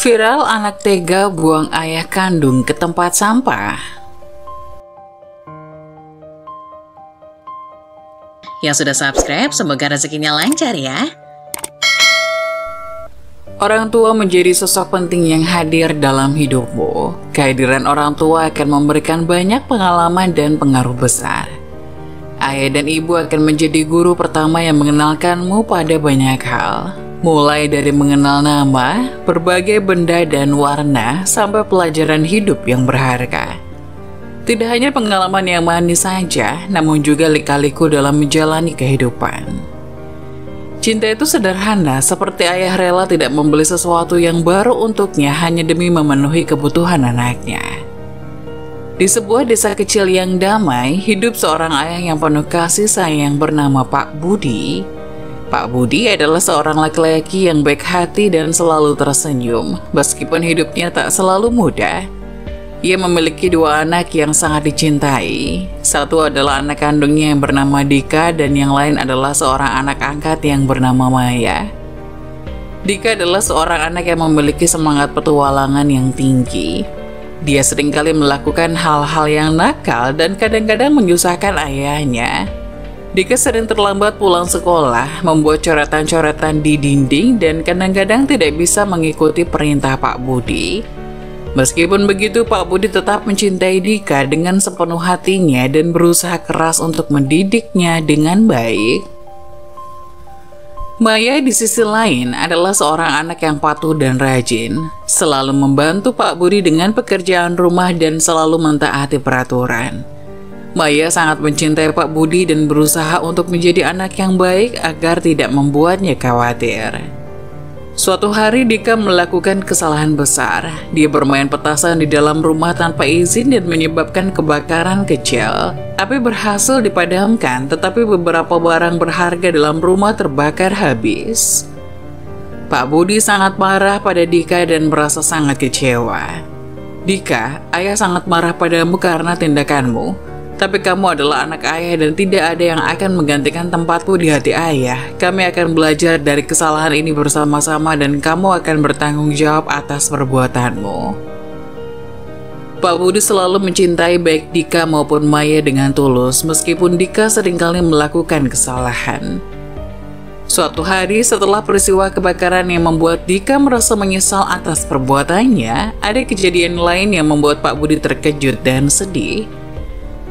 Viral anak tega buang ayah kandung ke tempat sampah. Yang sudah subscribe, semoga rezekinya lancar ya. Orang tua menjadi sosok penting yang hadir dalam hidupmu. Kehadiran orang tua akan memberikan banyak pengalaman dan pengaruh besar. Ayah dan ibu akan menjadi guru pertama yang mengenalkanmu pada banyak hal. Mulai dari mengenal nama, berbagai benda dan warna, sampai pelajaran hidup yang berharga. Tidak hanya pengalaman yang manis saja, namun juga lika-liku dalam menjalani kehidupan. Cinta itu sederhana, seperti ayah rela tidak membeli sesuatu yang baru untuknya hanya demi memenuhi kebutuhan anaknya. Di sebuah desa kecil yang damai, hidup seorang ayah yang penuh kasih sayang bernama Pak Budi. Pak Budi adalah seorang laki-laki yang baik hati dan selalu tersenyum, meskipun hidupnya tak selalu mudah. Ia memiliki dua anak yang sangat dicintai. Satu adalah anak kandungnya yang bernama Dika dan yang lain adalah seorang anak angkat yang bernama Maya. Dika adalah seorang anak yang memiliki semangat petualangan yang tinggi. Dia seringkali melakukan hal-hal yang nakal dan kadang-kadang menyusahkan ayahnya. Dika sering terlambat pulang sekolah, membuat coretan-coretan di dinding dan kadang-kadang tidak bisa mengikuti perintah Pak Budi. Meskipun begitu, Pak Budi tetap mencintai Dika dengan sepenuh hatinya dan berusaha keras untuk mendidiknya dengan baik. Maya di sisi lain adalah seorang anak yang patuh dan rajin, selalu membantu Pak Budi dengan pekerjaan rumah dan selalu mentaati peraturan. Maya sangat mencintai Pak Budi dan berusaha untuk menjadi anak yang baik agar tidak membuatnya khawatir. Suatu hari Dika melakukan kesalahan besar. Dia bermain petasan di dalam rumah tanpa izin dan menyebabkan kebakaran kecil. Api berhasil dipadamkan, tetapi beberapa barang berharga dalam rumah terbakar habis. Pak Budi sangat marah pada Dika dan merasa sangat kecewa. Dika, ayah sangat marah padamu karena tindakanmu. Tapi kamu adalah anak ayah dan tidak ada yang akan menggantikan tempatmu di hati ayah. Kami akan belajar dari kesalahan ini bersama-sama dan kamu akan bertanggung jawab atas perbuatanmu. Pak Budi selalu mencintai baik Dika maupun Maya dengan tulus, meskipun Dika seringkali melakukan kesalahan. Suatu hari setelah peristiwa kebakaran yang membuat Dika merasa menyesal atas perbuatannya, ada kejadian lain yang membuat Pak Budi terkejut dan sedih.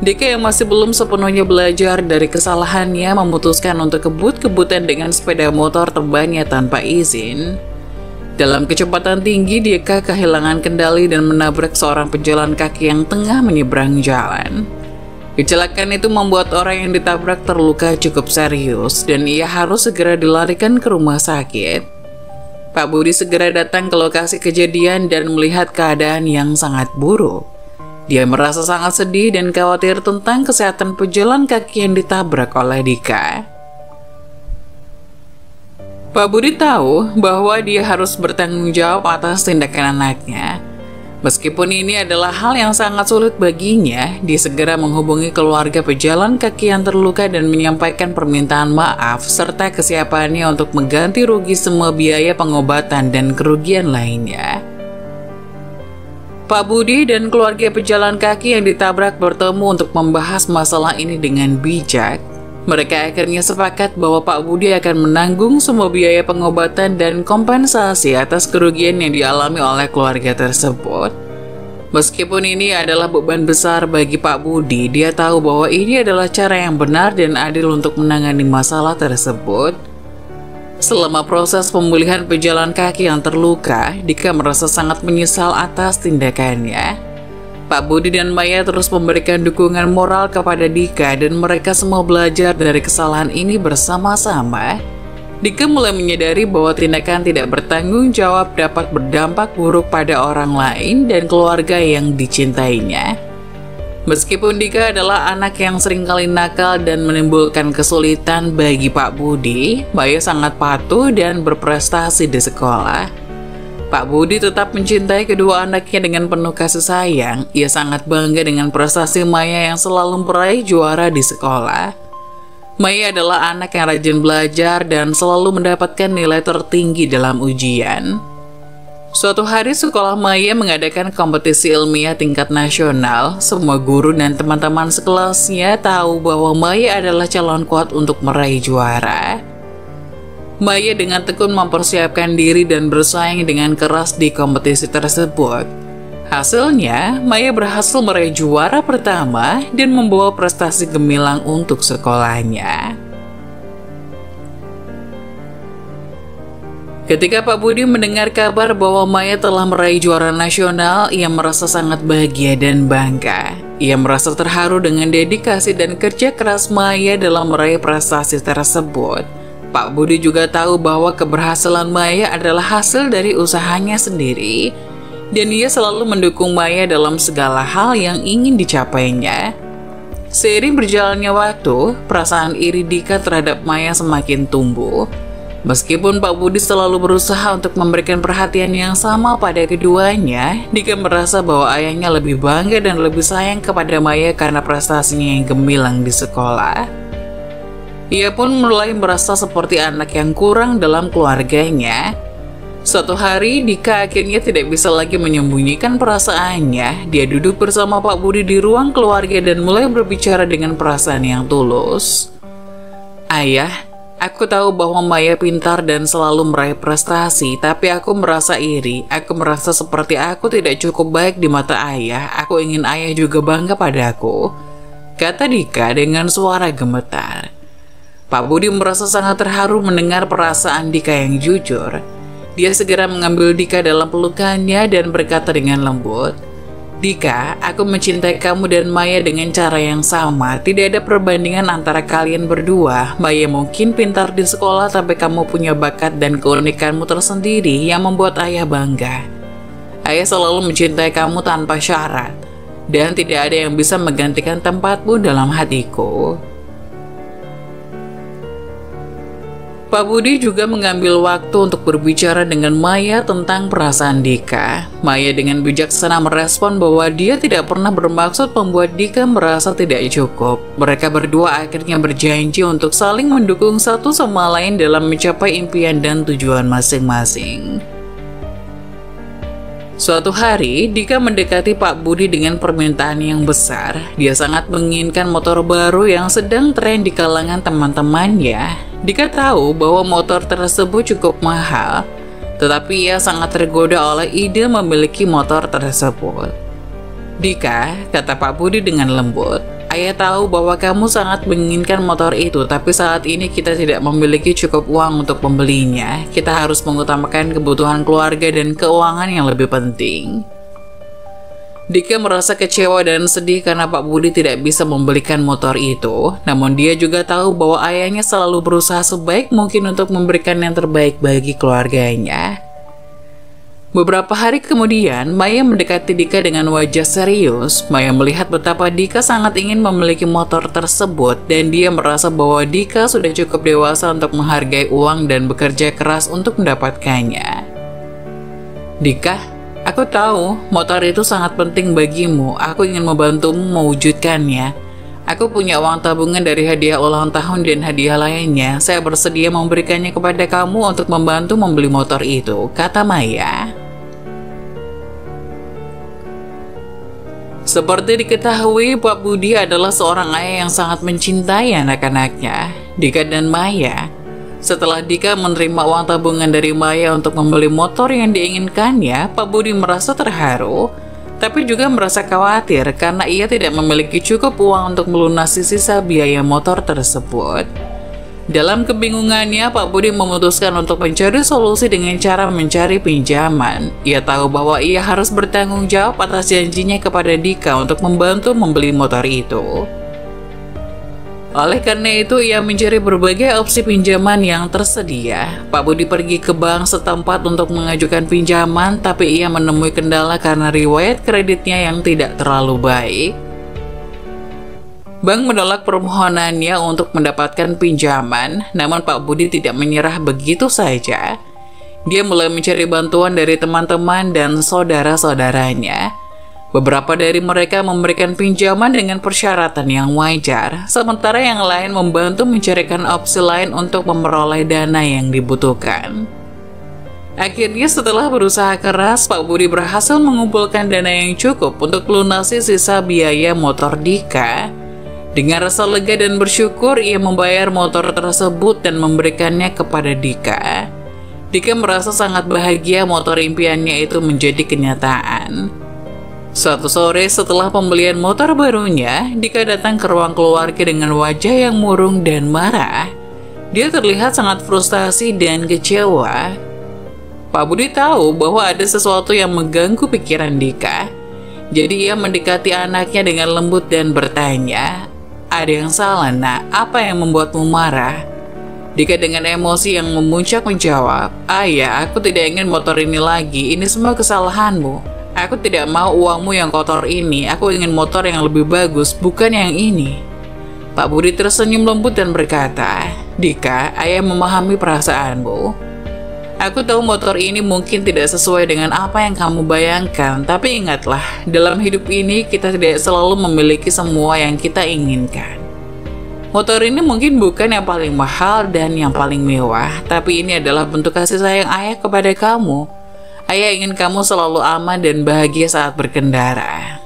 Dika yang masih belum sepenuhnya belajar dari kesalahannya memutuskan untuk kebut-kebutan dengan sepeda motor terbangnya tanpa izin. Dalam kecepatan tinggi, Dika kehilangan kendali dan menabrak seorang pejalan kaki yang tengah menyeberang jalan. Kecelakaan itu membuat orang yang ditabrak terluka cukup serius dan ia harus segera dilarikan ke rumah sakit. Pak Budi segera datang ke lokasi kejadian dan melihat keadaan yang sangat buruk. Dia merasa sangat sedih dan khawatir tentang kesehatan pejalan kaki yang ditabrak oleh Dika. Pak Budi tahu bahwa dia harus bertanggung jawab atas tindakan anaknya. Meskipun ini adalah hal yang sangat sulit baginya, dia segera menghubungi keluarga pejalan kaki yang terluka dan menyampaikan permintaan maaf serta kesiapannya untuk mengganti rugi semua biaya pengobatan dan kerugian lainnya. Pak Budi dan keluarga pejalan kaki yang ditabrak bertemu untuk membahas masalah ini dengan bijak. Mereka akhirnya sepakat bahwa Pak Budi akan menanggung semua biaya pengobatan dan kompensasi atas kerugian yang dialami oleh keluarga tersebut. Meskipun ini adalah beban besar bagi Pak Budi, dia tahu bahwa ini adalah cara yang benar dan adil untuk menangani masalah tersebut. Selama proses pemulihan pejalan kaki yang terluka, Dika merasa sangat menyesal atas tindakannya. Pak Budi dan Maya terus memberikan dukungan moral kepada Dika dan mereka semua belajar dari kesalahan ini bersama-sama. Dika mulai menyadari bahwa tindakan tidak bertanggung jawab dapat berdampak buruk pada orang lain dan keluarga yang dicintainya. Meskipun Dika adalah anak yang seringkali nakal dan menimbulkan kesulitan bagi Pak Budi, Maya sangat patuh dan berprestasi di sekolah. Pak Budi tetap mencintai kedua anaknya dengan penuh kasih sayang. Ia sangat bangga dengan prestasi Maya yang selalu meraih juara di sekolah. Maya adalah anak yang rajin belajar dan selalu mendapatkan nilai tertinggi dalam ujian. Suatu hari sekolah Maya mengadakan kompetisi ilmiah tingkat nasional. Semua guru dan teman-teman sekelasnya tahu bahwa Maya adalah calon kuat untuk meraih juara. Maya dengan tekun mempersiapkan diri dan bersaing dengan keras di kompetisi tersebut. Hasilnya, Maya berhasil meraih juara pertama dan membawa prestasi gemilang untuk sekolahnya. Ketika Pak Budi mendengar kabar bahwa Maya telah meraih juara nasional, ia merasa sangat bahagia dan bangga. Ia merasa terharu dengan dedikasi dan kerja keras Maya dalam meraih prestasi tersebut. Pak Budi juga tahu bahwa keberhasilan Maya adalah hasil dari usahanya sendiri, dan ia selalu mendukung Maya dalam segala hal yang ingin dicapainya. Seiring berjalannya waktu, perasaan iri Dika terhadap Maya semakin tumbuh. Meskipun Pak Budi selalu berusaha untuk memberikan perhatian yang sama pada keduanya, Dika merasa bahwa ayahnya lebih bangga dan lebih sayang kepada Maya karena prestasinya yang gemilang di sekolah. Ia pun mulai merasa seperti anak yang kurang dalam keluarganya. Suatu hari, Dika akhirnya tidak bisa lagi menyembunyikan perasaannya. Dia duduk bersama Pak Budi di ruang keluarga dan mulai berbicara dengan perasaan yang tulus. "Ayah, aku tahu bahwa Maya pintar dan selalu meraih prestasi, tapi aku merasa iri. Aku merasa seperti aku tidak cukup baik di mata ayah. Aku ingin ayah juga bangga padaku," kata Dika dengan suara gemetar. Pak Budi merasa sangat terharu mendengar perasaan Dika yang jujur. Dia segera mengambil Dika dalam pelukannya dan berkata dengan lembut, "Dika, aku mencintai kamu dan Maya dengan cara yang sama. Tidak ada perbandingan antara kalian berdua. Maya mungkin pintar di sekolah, tapi kamu punya bakat dan keunikanmu tersendiri yang membuat ayah bangga. Ayah selalu mencintai kamu tanpa syarat, dan tidak ada yang bisa menggantikan tempatmu dalam hatiku." Pak Budi juga mengambil waktu untuk berbicara dengan Maya tentang perasaan Dika. Maya dengan bijaksana merespon bahwa dia tidak pernah bermaksud membuat Dika merasa tidak cukup. Mereka berdua akhirnya berjanji untuk saling mendukung satu sama lain dalam mencapai impian dan tujuan masing-masing. Suatu hari, Dika mendekati Pak Budi dengan permintaan yang besar. Dia sangat menginginkan motor baru yang sedang tren di kalangan teman-temannya. Dika tahu bahwa motor tersebut cukup mahal, tetapi ia sangat tergoda oleh ide memiliki motor tersebut. "Dika," kata Pak Budi dengan lembut, "ayah tahu bahwa kamu sangat menginginkan motor itu, tapi saat ini kita tidak memiliki cukup uang untuk membelinya. Kita harus mengutamakan kebutuhan keluarga dan keuangan yang lebih penting." Dika merasa kecewa dan sedih karena Pak Budi tidak bisa membelikan motor itu. Namun dia juga tahu bahwa ayahnya selalu berusaha sebaik mungkin untuk memberikan yang terbaik bagi keluarganya. Beberapa hari kemudian, Maya mendekati Dika dengan wajah serius. Maya melihat betapa Dika sangat ingin memiliki motor tersebut, dan dia merasa bahwa Dika sudah cukup dewasa untuk menghargai uang dan bekerja keras untuk mendapatkannya. "Dika, aku tahu motor itu sangat penting bagimu. Aku ingin membantumu mewujudkannya. Aku punya uang tabungan dari hadiah ulang tahun dan hadiah lainnya. Saya bersedia memberikannya kepada kamu untuk membantu membeli motor itu," kata Maya. Seperti diketahui, Pak Budi adalah seorang ayah yang sangat mencintai anak-anaknya, Dika dan Maya. Setelah Dika menerima uang tabungan dari Maya untuk membeli motor yang diinginkannya, Pak Budi merasa terharu, tapi juga merasa khawatir karena ia tidak memiliki cukup uang untuk melunasi sisa biaya motor tersebut. Dalam kebingungannya, Pak Budi memutuskan untuk mencari solusi dengan cara mencari pinjaman. Ia tahu bahwa ia harus bertanggung jawab atas janjinya kepada Dika untuk membantu membeli motor itu. Oleh karena itu, ia mencari berbagai opsi pinjaman yang tersedia. Pak Budi pergi ke bank setempat untuk mengajukan pinjaman, tapi ia menemui kendala karena riwayat kreditnya yang tidak terlalu baik. Bank menolak permohonannya untuk mendapatkan pinjaman, namun Pak Budi tidak menyerah begitu saja. Dia mulai mencari bantuan dari teman-teman dan saudara-saudaranya. Beberapa dari mereka memberikan pinjaman dengan persyaratan yang wajar, sementara yang lain membantu mencarikan opsi lain untuk memperoleh dana yang dibutuhkan. Akhirnya setelah berusaha keras, Pak Budi berhasil mengumpulkan dana yang cukup untuk melunasi sisa biaya motor Dika. Dengan rasa lega dan bersyukur, ia membayar motor tersebut dan memberikannya kepada Dika. Dika merasa sangat bahagia motor impiannya itu menjadi kenyataan. Suatu sore setelah pembelian motor barunya, Dika datang ke ruang keluarga dengan wajah yang murung dan marah. Dia terlihat sangat frustasi dan kecewa. Pak Budi tahu bahwa ada sesuatu yang mengganggu pikiran Dika. Jadi ia mendekati anaknya dengan lembut dan bertanya, "Ada yang salah, Nak? Apa yang membuatmu marah?" Dika dengan emosi yang memuncak menjawab, "Ayah, aku tidak ingin motor ini lagi. Ini semua kesalahanmu. Aku tidak mau uangmu yang kotor ini. Aku ingin motor yang lebih bagus, bukan yang ini." Pak Budi tersenyum lembut dan berkata, "Dika, ayah memahami perasaanmu. Aku tahu motor ini mungkin tidak sesuai dengan apa yang kamu bayangkan, tapi ingatlah, dalam hidup ini kita tidak selalu memiliki semua yang kita inginkan. Motor ini mungkin bukan yang paling mahal dan yang paling mewah, tapi ini adalah bentuk kasih sayang ayah kepada kamu. Ayah ingin kamu selalu aman dan bahagia saat berkendara."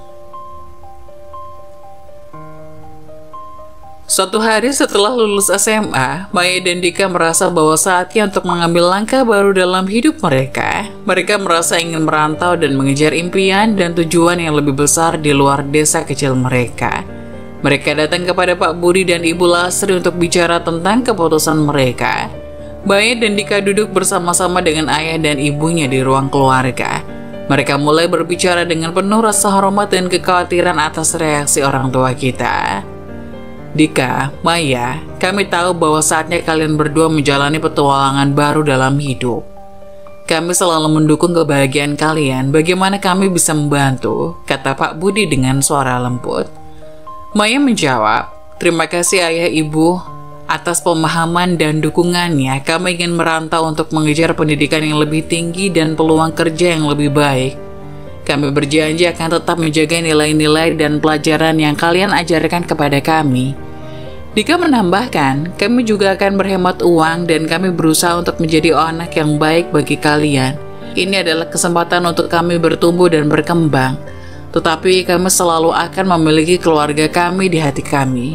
Suatu hari setelah lulus SMA, Maya dan Dika merasa bahwa saatnya untuk mengambil langkah baru dalam hidup mereka. Mereka merasa ingin merantau dan mengejar impian dan tujuan yang lebih besar di luar desa kecil mereka. Mereka datang kepada Pak Budi dan Ibu Lastri untuk bicara tentang keputusan mereka. Maya dan Dika duduk bersama-sama dengan ayah dan ibunya di ruang keluarga. Mereka mulai berbicara dengan penuh rasa hormat dan kekhawatiran atas reaksi orang tua kita. "Dika, Maya, kami tahu bahwa saatnya kalian berdua menjalani petualangan baru dalam hidup. Kami selalu mendukung kebahagiaan kalian. Bagaimana kami bisa membantu?" kata Pak Budi dengan suara lembut. Maya menjawab, "Terima kasih ayah ibu atas pemahaman dan dukungannya. Kami ingin merantau untuk mengejar pendidikan yang lebih tinggi dan peluang kerja yang lebih baik. Kami berjanji akan tetap menjaga nilai-nilai dan pelajaran yang kalian ajarkan kepada kami." Dika menambahkan, "Kami juga akan berhemat uang dan kami berusaha untuk menjadi anak yang baik bagi kalian. Ini adalah kesempatan untuk kami bertumbuh dan berkembang. Tetapi kami selalu akan memiliki keluarga kami di hati kami."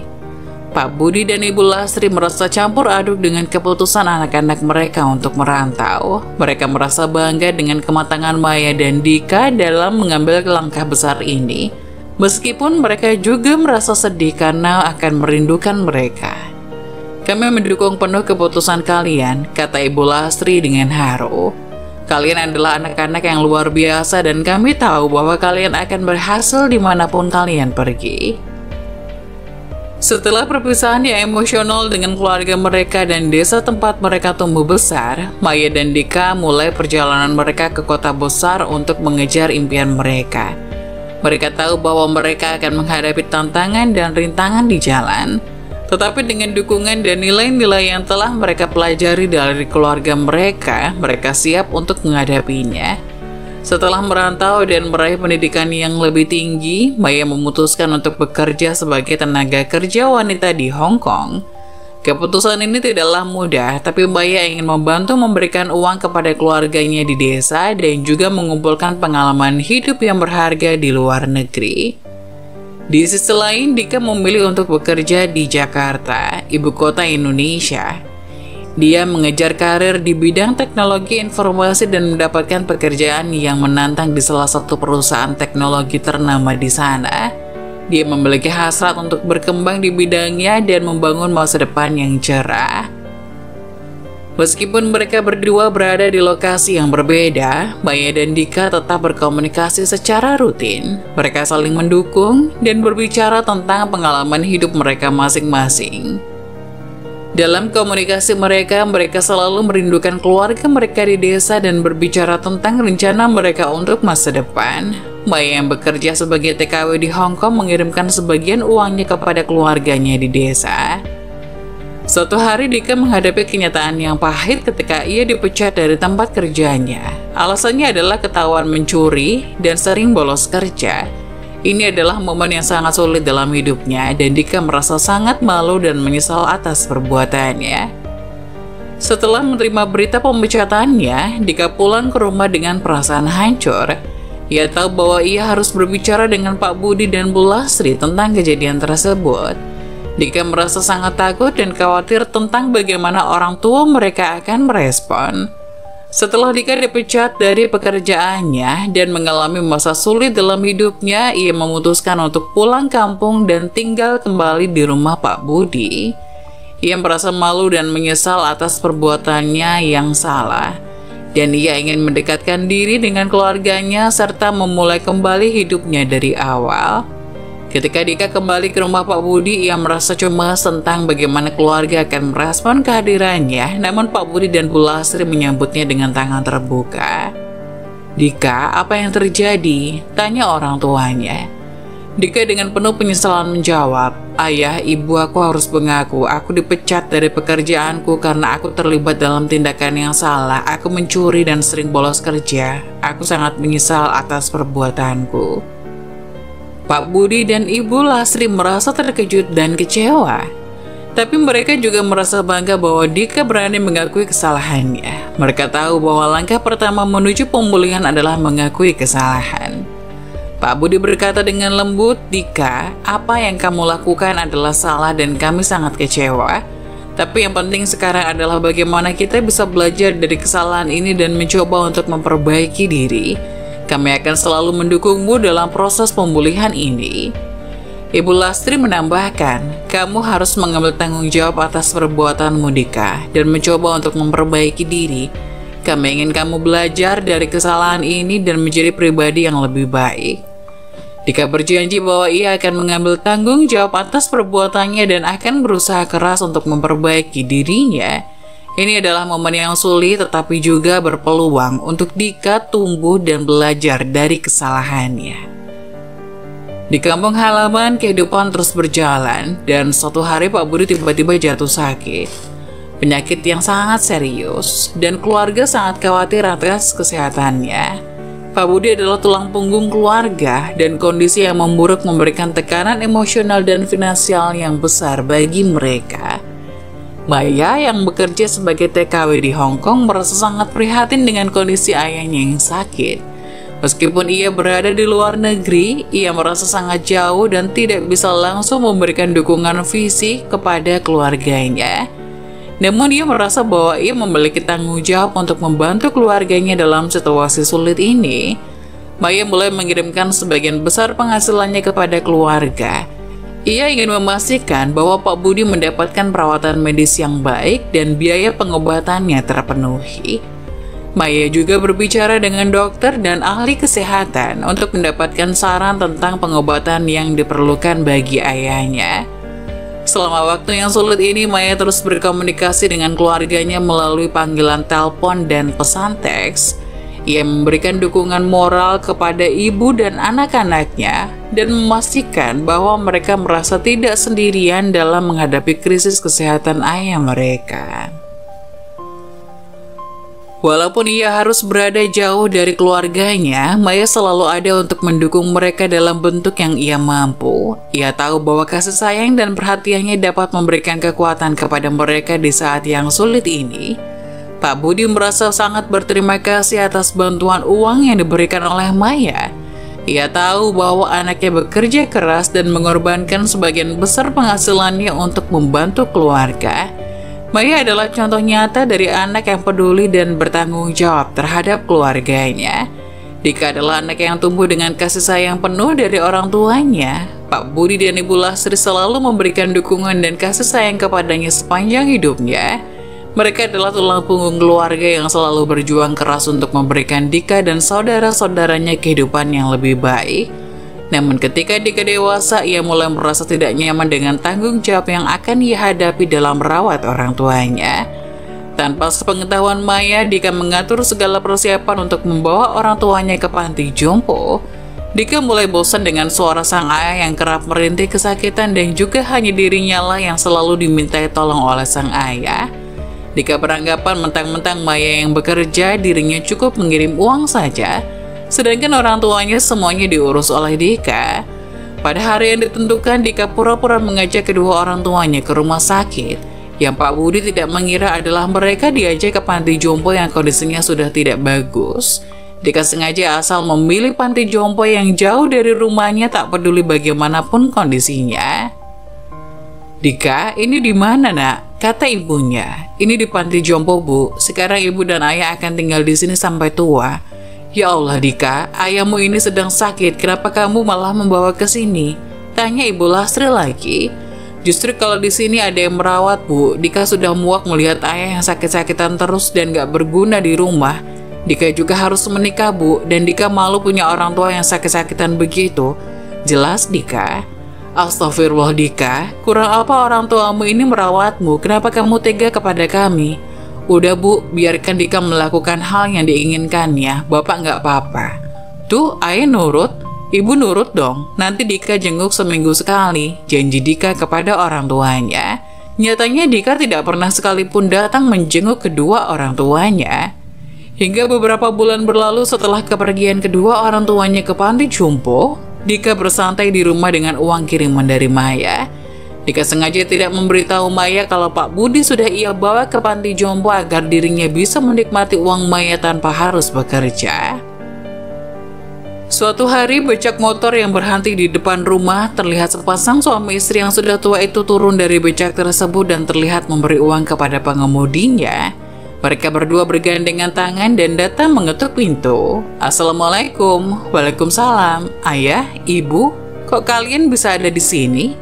Pak Budi dan Ibu Lastri merasa campur aduk dengan keputusan anak-anak mereka untuk merantau. Mereka merasa bangga dengan kematangan Maya dan Dika dalam mengambil langkah besar ini. Meskipun mereka juga merasa sedih karena akan merindukan mereka. "Kami mendukung penuh keputusan kalian," kata Ibu Lastri dengan haru. "Kalian adalah anak-anak yang luar biasa dan kami tahu bahwa kalian akan berhasil dimanapun kalian pergi." Setelah perpisahan yang emosional dengan keluarga mereka dan desa tempat mereka tumbuh besar, Maya dan Dika mulai perjalanan mereka ke kota besar untuk mengejar impian mereka. Mereka tahu bahwa mereka akan menghadapi tantangan dan rintangan di jalan. Tetapi dengan dukungan dan nilai-nilai yang telah mereka pelajari dari keluarga mereka, mereka siap untuk menghadapinya. Setelah merantau dan meraih pendidikan yang lebih tinggi, Maya memutuskan untuk bekerja sebagai tenaga kerja wanita di Hong Kong. Keputusan ini tidaklah mudah, tapi Maya ingin membantu memberikan uang kepada keluarganya di desa dan juga mengumpulkan pengalaman hidup yang berharga di luar negeri. Di sisi lain, Dika memilih untuk bekerja di Jakarta, ibu kota Indonesia. Dia mengejar karir di bidang teknologi informasi dan mendapatkan pekerjaan yang menantang di salah satu perusahaan teknologi ternama di sana. Dia memiliki hasrat untuk berkembang di bidangnya dan membangun masa depan yang cerah. Meskipun mereka berdua berada di lokasi yang berbeda, Maya dan Dika tetap berkomunikasi secara rutin. Mereka saling mendukung dan berbicara tentang pengalaman hidup mereka masing-masing. Dalam komunikasi mereka selalu merindukan keluarga mereka di desa dan berbicara tentang rencana mereka untuk masa depan. Maya yang bekerja sebagai TKW di Hong Kong mengirimkan sebagian uangnya kepada keluarganya di desa. Suatu hari Dika menghadapi kenyataan yang pahit ketika ia dipecat dari tempat kerjanya. Alasannya adalah ketahuan mencuri dan sering bolos kerja. Ini adalah momen yang sangat sulit dalam hidupnya dan Dika merasa sangat malu dan menyesal atas perbuatannya. Setelah menerima berita pemecatannya, Dika pulang ke rumah dengan perasaan hancur. Ia tahu bahwa ia harus berbicara dengan Pak Budi dan Bu Lasri tentang kejadian tersebut. Dika merasa sangat takut dan khawatir tentang bagaimana orang tua mereka akan merespon. Setelah Dika dipecat dari pekerjaannya dan mengalami masa sulit dalam hidupnya, ia memutuskan untuk pulang kampung dan tinggal kembali di rumah Pak Budi. Ia merasa malu dan menyesal atas perbuatannya yang salah, dan ia ingin mendekatkan diri dengan keluarganya serta memulai kembali hidupnya dari awal. Ketika Dika kembali ke rumah Pak Budi, ia merasa cemas tentang bagaimana keluarga akan merespon kehadirannya, namun Pak Budi dan Bu Lasri menyambutnya dengan tangan terbuka. "Dika, apa yang terjadi?" tanya orang tuanya. Dika dengan penuh penyesalan menjawab, "Ayah, ibu, aku harus mengaku, aku dipecat dari pekerjaanku karena aku terlibat dalam tindakan yang salah. Aku mencuri dan sering bolos kerja. Aku sangat menyesal atas perbuatanku." Pak Budi dan Ibu Lasri merasa terkejut dan kecewa. Tapi mereka juga merasa bangga bahwa Dika berani mengakui kesalahannya. Mereka tahu bahwa langkah pertama menuju pemulihan adalah mengakui kesalahan. Pak Budi berkata dengan lembut, "Dika, apa yang kamu lakukan adalah salah dan kami sangat kecewa. Tapi yang penting sekarang adalah bagaimana kita bisa belajar dari kesalahan ini dan mencoba untuk memperbaiki diri. Kami akan selalu mendukungmu dalam proses pemulihan ini." Ibu Lasri menambahkan, "Kamu harus mengambil tanggung jawab atas perbuatanmu, Dika, dan mencoba untuk memperbaiki diri. Kami ingin kamu belajar dari kesalahan ini dan menjadi pribadi yang lebih baik." Dika berjanji bahwa ia akan mengambil tanggung jawab atas perbuatannya dan akan berusaha keras untuk memperbaiki dirinya. Ini adalah momen yang sulit tetapi juga berpeluang untuk Dika tumbuh dan belajar dari kesalahannya. Di kampung halaman, kehidupan terus berjalan dan suatu hari Pak Budi tiba-tiba jatuh sakit. Penyakit yang sangat serius dan keluarga sangat khawatir atas kesehatannya. Pak Budi adalah tulang punggung keluarga dan kondisi yang memburuk memberikan tekanan emosional dan finansial yang besar bagi mereka. Maya yang bekerja sebagai TKW di Hong Kong merasa sangat prihatin dengan kondisi ayahnya yang sakit. Meskipun ia berada di luar negeri, ia merasa sangat jauh dan tidak bisa langsung memberikan dukungan fisik kepada keluarganya. Namun ia merasa bahwa ia memiliki tanggung jawab untuk membantu keluarganya dalam situasi sulit ini. Maya mulai mengirimkan sebagian besar penghasilannya kepada keluarga. Ia ingin memastikan bahwa Pak Budi mendapatkan perawatan medis yang baik dan biaya pengobatannya terpenuhi. Maya juga berbicara dengan dokter dan ahli kesehatan untuk mendapatkan saran tentang pengobatan yang diperlukan bagi ayahnya. Selama waktu yang sulit ini, Maya terus berkomunikasi dengan keluarganya melalui panggilan telepon dan pesan teks. Ia memberikan dukungan moral kepada ibu dan anak-anaknya dan memastikan bahwa mereka merasa tidak sendirian dalam menghadapi krisis kesehatan ayah mereka. Walaupun ia harus berada jauh dari keluarganya, Maya selalu ada untuk mendukung mereka dalam bentuk yang ia mampu. Ia tahu bahwa kasih sayang dan perhatiannya dapat memberikan kekuatan kepada mereka di saat yang sulit ini. Pak Budi merasa sangat berterima kasih atas bantuan uang yang diberikan oleh Maya. Ia tahu bahwa anaknya bekerja keras dan mengorbankan sebagian besar penghasilannya untuk membantu keluarga. Maya adalah contoh nyata dari anak yang peduli dan bertanggung jawab terhadap keluarganya. Dika adalah anak yang tumbuh dengan kasih sayang penuh dari orang tuanya. Pak Budi dan Ibu Lasri selalu memberikan dukungan dan kasih sayang kepadanya sepanjang hidupnya. Mereka adalah tulang punggung keluarga yang selalu berjuang keras untuk memberikan Dika dan saudara-saudaranya kehidupan yang lebih baik. Namun ketika Dika dewasa, ia mulai merasa tidak nyaman dengan tanggung jawab yang akan ia hadapi dalam merawat orang tuanya. Tanpa sepengetahuan Maya, Dika mengatur segala persiapan untuk membawa orang tuanya ke panti jompo. Dika mulai bosan dengan suara sang ayah yang kerap merintih kesakitan dan juga hanya dirinya lah yang selalu dimintai tolong oleh sang ayah. Dika beranggapan mentang-mentang Maya yang bekerja, dirinya cukup mengirim uang saja, sedangkan orang tuanya semuanya diurus oleh Dika. Pada hari yang ditentukan, Dika pura-pura mengajak kedua orang tuanya ke rumah sakit. Yang Pak Budi tidak mengira adalah mereka diajak ke panti jompo yang kondisinya sudah tidak bagus. Dika sengaja asal memilih panti jompo yang jauh dari rumahnya, tak peduli bagaimanapun kondisinya. "Dika, ini di mana, Nak?" kata ibunya. "Ini di panti jompo, Bu. Sekarang ibu dan ayah akan tinggal di sini sampai tua." "Ya Allah, Dika, ayahmu ini sedang sakit. Kenapa kamu malah membawa ke sini?" tanya Ibu Lastri lagi. "Justru kalau di sini ada yang merawat, Bu. Dika sudah muak melihat ayah yang sakit-sakitan terus dan gak berguna di rumah. Dika juga harus menikah, Bu, dan Dika malu punya orang tua yang sakit-sakitan begitu." "Jelas, Dika." "Astagfirullah, Dika. Kurang apa orang tuamu ini merawatmu? Kenapa kamu tega kepada kami?" "Udah, Bu, biarkan Dika melakukan hal yang diinginkannya. Bapak gak apa-apa." "Tuh, ayah nurut." "Ibu nurut dong. Nanti Dika jenguk seminggu sekali," janji Dika kepada orang tuanya. Nyatanya Dika tidak pernah sekalipun datang menjenguk kedua orang tuanya. Hingga beberapa bulan berlalu setelah kepergian kedua orang tuanya ke panti jompo, Dika bersantai di rumah dengan uang kiriman dari Maya. Dika sengaja tidak memberitahu Maya kalau Pak Budi sudah ia bawa ke panti jompo agar dirinya bisa menikmati uang Maya tanpa harus bekerja. Suatu hari, becak motor yang berhenti di depan rumah terlihat sepasang suami istri yang sudah tua itu turun dari becak tersebut dan terlihat memberi uang kepada pengemudinya. Mereka berdua bergandengan tangan dan datang mengetuk pintu. "Assalamualaikum." "Waalaikumsalam." "Ayah, Ibu, kok kalian bisa ada di sini?"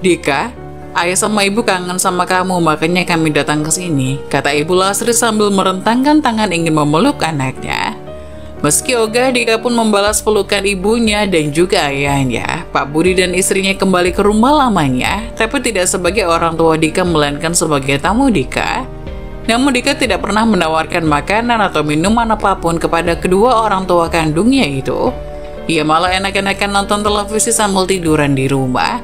"Dika, ayah sama ibu kangen sama kamu, makanya kami datang ke sini," kata Ibu Lastri sambil merentangkan tangan ingin memeluk anaknya. Meski ogah, Dika pun membalas pelukan ibunya dan juga ayahnya. Pak Budi dan istrinya kembali ke rumah lamanya, tapi tidak sebagai orang tua Dika, melainkan sebagai tamu Dika. Namun Dika tidak pernah menawarkan makanan atau minuman apapun kepada kedua orang tua kandungnya itu. Ia malah enak-enakan nonton televisi sambil tiduran di rumah.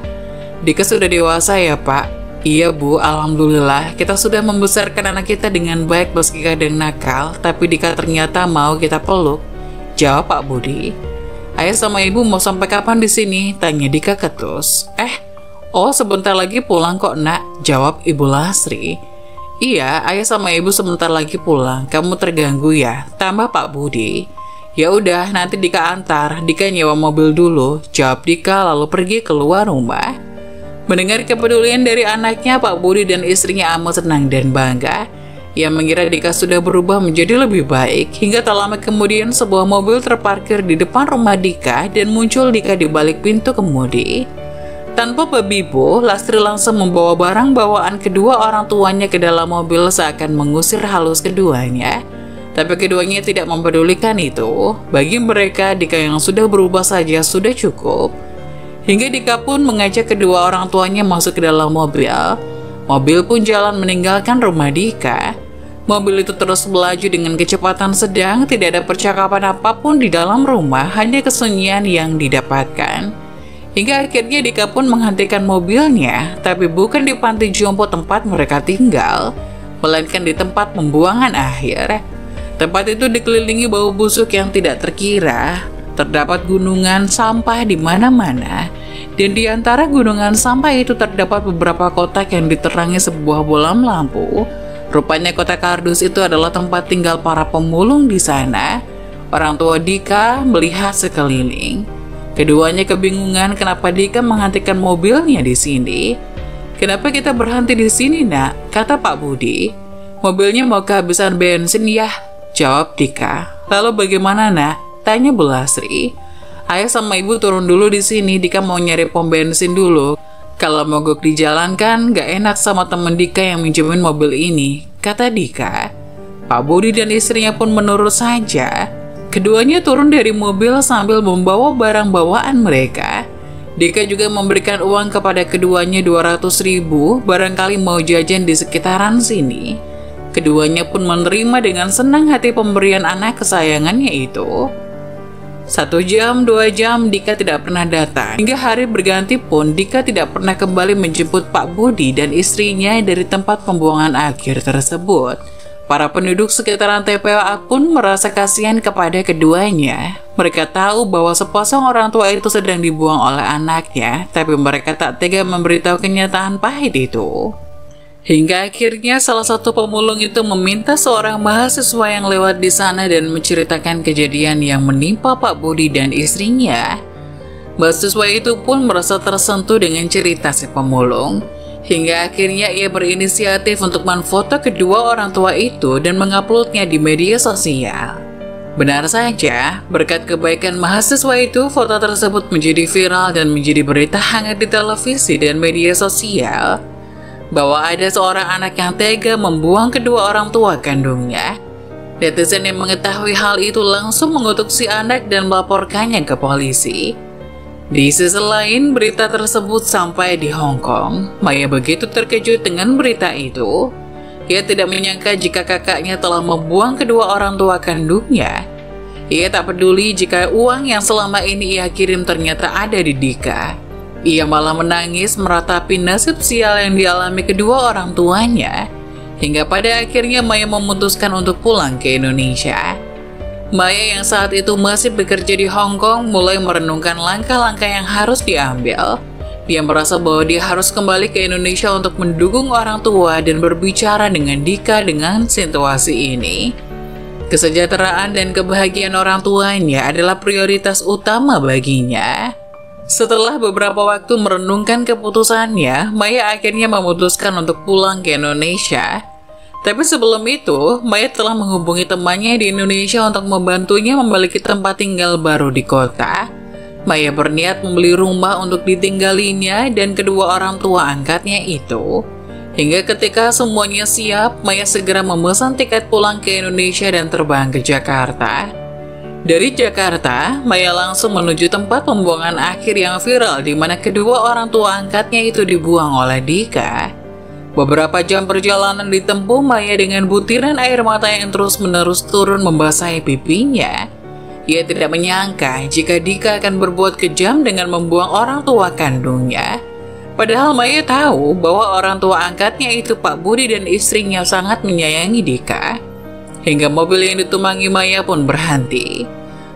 "Dika sudah dewasa ya, Pak?" "Iya, Bu, alhamdulillah kita sudah membesarkan anak kita dengan baik meski kadang nakal, tapi Dika ternyata mau kita peluk," jawab Pak Budi. "Ayah sama ibu mau sampai kapan di sini?" tanya Dika ketus. Oh sebentar lagi pulang kok, Nak," jawab Ibu Lastri. "Iya, ayah sama ibu sebentar lagi pulang. Kamu terganggu ya?" tambah Pak Budi. "Ya udah, nanti Dika antar. Dika nyewa mobil dulu," jawab Dika lalu pergi keluar rumah. Mendengar kepedulian dari anaknya, Pak Budi dan istrinya amat senang dan bangga. Ia mengira Dika sudah berubah menjadi lebih baik, hingga tak lama kemudian sebuah mobil terparkir di depan rumah Dika dan muncul Dika di balik pintu kemudi. Tanpa bebibo, Lastri langsung membawa barang bawaan kedua orang tuanya ke dalam mobil seakan mengusir halus keduanya. Tapi keduanya tidak mempedulikan itu. Bagi mereka, Dika yang sudah berubah saja sudah cukup. Hingga Dika pun mengajak kedua orang tuanya masuk ke dalam mobil. Mobil pun jalan meninggalkan rumah Dika. Mobil itu terus melaju dengan kecepatan sedang, tidak ada percakapan apapun di dalam rumah, hanya kesunyian yang didapatkan. Hingga akhirnya Dika pun menghentikan mobilnya, tapi bukan di panti jompo tempat mereka tinggal, melainkan di tempat pembuangan akhir. Tempat itu dikelilingi bau busuk yang tidak terkira. Terdapat gunungan sampah di mana-mana, dan di antara gunungan sampah itu terdapat beberapa kotak yang diterangi sebuah bolam lampu. Rupanya kotak kardus itu adalah tempat tinggal para pemulung di sana. Orang tua Dika melihat sekeliling. Keduanya kebingungan kenapa Dika menghentikan mobilnya di sini. "Kenapa kita berhenti di sini, Nak?" kata Pak Budi. "Mobilnya mau kehabisan bensin ya," jawab Dika. "Lalu bagaimana, Nak?" tanya Bu Lastri. "Ayah sama ibu turun dulu di sini, Dika mau nyari pom bensin dulu. Kalau mogok di jalan kan gak enak sama temen Dika yang minjemin mobil ini," kata Dika. Pak Budi dan istrinya pun menurut saja. Keduanya turun dari mobil sambil membawa barang bawaan mereka. Dika juga memberikan uang kepada keduanya 200.000, barangkali mau jajan di sekitaran sini. Keduanya pun menerima dengan senang hati pemberian anak kesayangannya itu. 1 jam, 2 jam, Dika tidak pernah datang. Hingga hari berganti pun, Dika tidak pernah kembali menjemput Pak Budi dan istrinya dari tempat pembuangan akhir tersebut. Para penduduk sekitaran TPA pun merasa kasihan kepada keduanya. Mereka tahu bahwa sepasang orang tua itu sedang dibuang oleh anaknya, tapi mereka tak tega memberitahu kenyataan pahit itu. Hingga akhirnya salah satu pemulung itu meminta seorang mahasiswa yang lewat di sana dan menceritakan kejadian yang menimpa Pak Budi dan istrinya. Mahasiswa itu pun merasa tersentuh dengan cerita si pemulung. Hingga akhirnya ia berinisiatif untuk memfoto kedua orang tua itu dan menguploadnya di media sosial. Benar saja, berkat kebaikan mahasiswa itu, foto tersebut menjadi viral dan menjadi berita hangat di televisi dan media sosial bahwa ada seorang anak yang tega membuang kedua orang tua kandungnya. Netizen yang mengetahui hal itu langsung mengutuk si anak dan melaporkannya ke polisi. Di sisi lain, berita tersebut sampai di Hong Kong. Maya begitu terkejut dengan berita itu. Ia tidak menyangka jika kakaknya telah membuang kedua orang tua kandungnya. Ia tak peduli jika uang yang selama ini ia kirim ternyata ada di Dika. Ia malah menangis meratapi nasib sial yang dialami kedua orang tuanya. Hingga pada akhirnya Maya memutuskan untuk pulang ke Indonesia. Maya yang saat itu masih bekerja di Hong Kong mulai merenungkan langkah-langkah yang harus diambil. Dia merasa bahwa dia harus kembali ke Indonesia untuk mendukung orang tua dan berbicara dengan Dika dengan situasi ini. Kesejahteraan dan kebahagiaan orang tuanya adalah prioritas utama baginya. Setelah beberapa waktu merenungkan keputusannya, Maya akhirnya memutuskan untuk pulang ke Indonesia. Tapi sebelum itu, Maya telah menghubungi temannya di Indonesia untuk membantunya memiliki tempat tinggal baru di kota. Maya berniat membeli rumah untuk ditinggalinya dan kedua orang tua angkatnya itu. Hingga ketika semuanya siap, Maya segera memesan tiket pulang ke Indonesia dan terbang ke Jakarta. Dari Jakarta, Maya langsung menuju tempat pembuangan akhir yang viral di mana kedua orang tua angkatnya itu dibuang oleh Dika. Beberapa jam perjalanan ditempuh Maya dengan butiran air mata yang terus-menerus turun membasahi pipinya. Ia tidak menyangka jika Dika akan berbuat kejam dengan membuang orang tua kandungnya. Padahal Maya tahu bahwa orang tua angkatnya itu Pak Budi dan istrinya sangat menyayangi Dika. Hingga mobil yang ditumpangi Maya pun berhenti.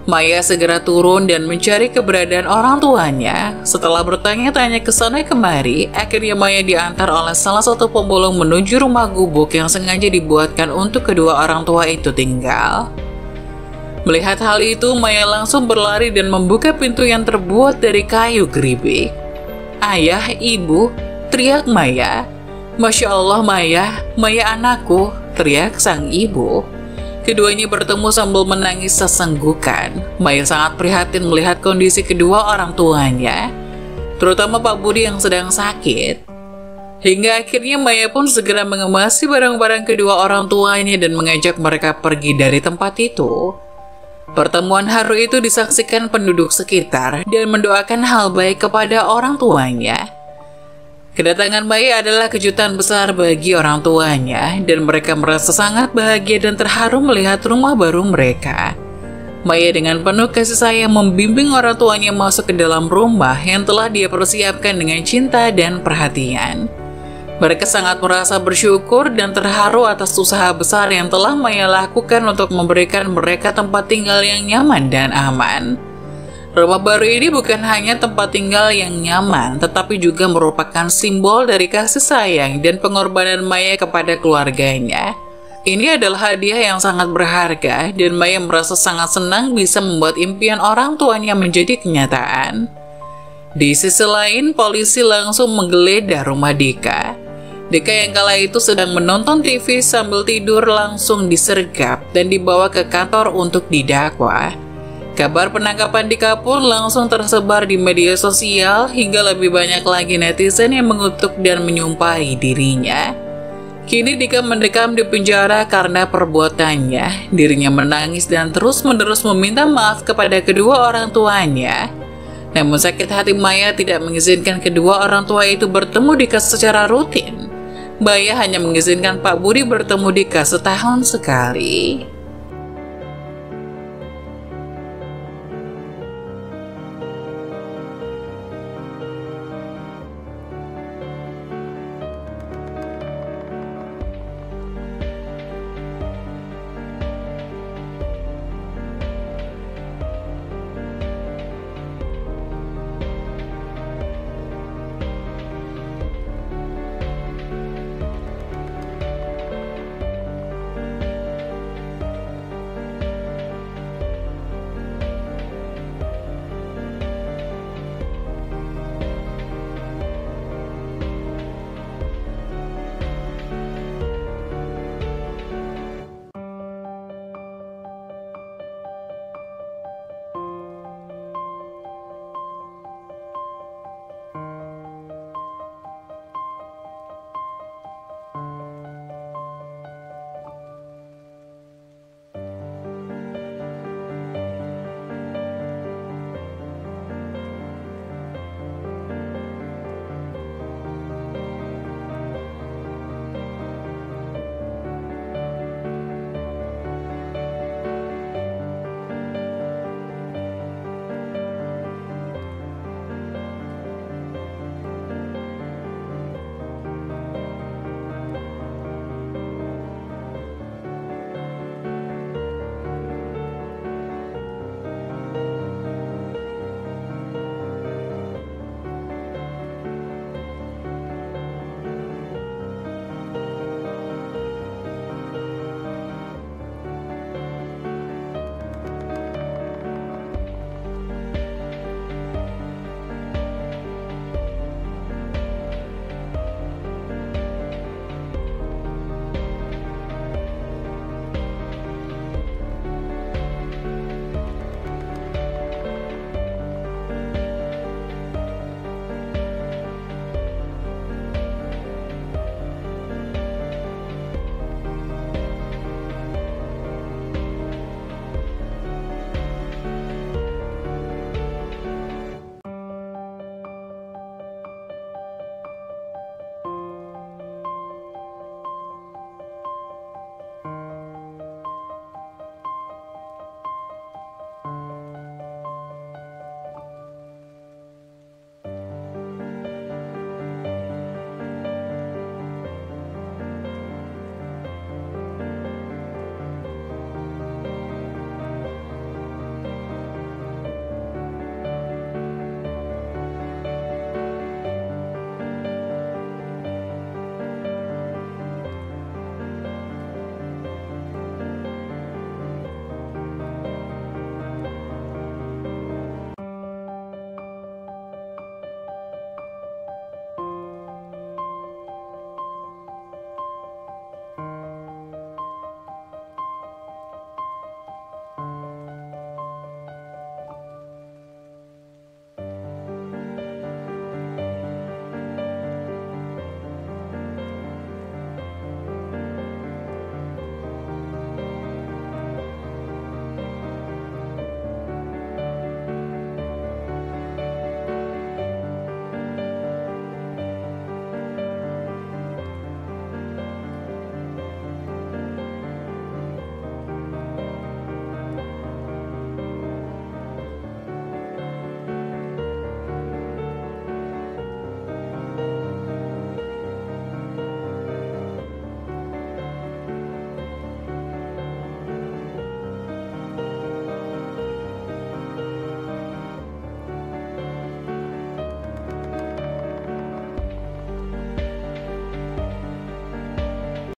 Maya segera turun dan mencari keberadaan orang tuanya. Setelah bertanya-tanya ke sana kemari, akhirnya Maya diantar oleh salah satu pemulung menuju rumah gubuk yang sengaja dibuatkan untuk kedua orang tua itu tinggal. Melihat hal itu, Maya langsung berlari dan membuka pintu yang terbuat dari kayu geribik. "Ayah, ibu," teriak Maya. "Masya Allah Maya, Maya anakku," teriak sang ibu. Keduanya bertemu sambil menangis sesenggukan. Maya sangat prihatin melihat kondisi kedua orang tuanya, terutama Pak Budi yang sedang sakit. Hingga akhirnya Maya pun segera mengemasi barang-barang kedua orang tuanya dan mengajak mereka pergi dari tempat itu. Pertemuan haru itu disaksikan penduduk sekitar dan mendoakan hal baik kepada orang tuanya. Kedatangan Maya adalah kejutan besar bagi orang tuanya dan mereka merasa sangat bahagia dan terharu melihat rumah baru mereka. Maya dengan penuh kasih sayang membimbing orang tuanya masuk ke dalam rumah yang telah dia persiapkan dengan cinta dan perhatian. Mereka sangat merasa bersyukur dan terharu atas usaha besar yang telah Maya lakukan untuk memberikan mereka tempat tinggal yang nyaman dan aman. Rumah baru ini bukan hanya tempat tinggal yang nyaman, tetapi juga merupakan simbol dari kasih sayang dan pengorbanan Maya kepada keluarganya. Ini adalah hadiah yang sangat berharga dan Maya merasa sangat senang bisa membuat impian orang tuanya menjadi kenyataan. Di sisi lain, polisi langsung menggeledah rumah Dika. Dika yang kala itu sedang menonton TV sambil tidur langsung disergap dan dibawa ke kantor untuk didakwa. Kabar penangkapan Dika pun langsung tersebar di media sosial hingga lebih banyak lagi netizen yang mengutuk dan menyumpahi dirinya. Kini Dika mendekam di penjara karena perbuatannya. Dirinya menangis dan terus-menerus meminta maaf kepada kedua orang tuanya. Namun sakit hati Maya tidak mengizinkan kedua orang tua itu bertemu Dika secara rutin. Maya hanya mengizinkan Pak Budi bertemu Dika setahun sekali.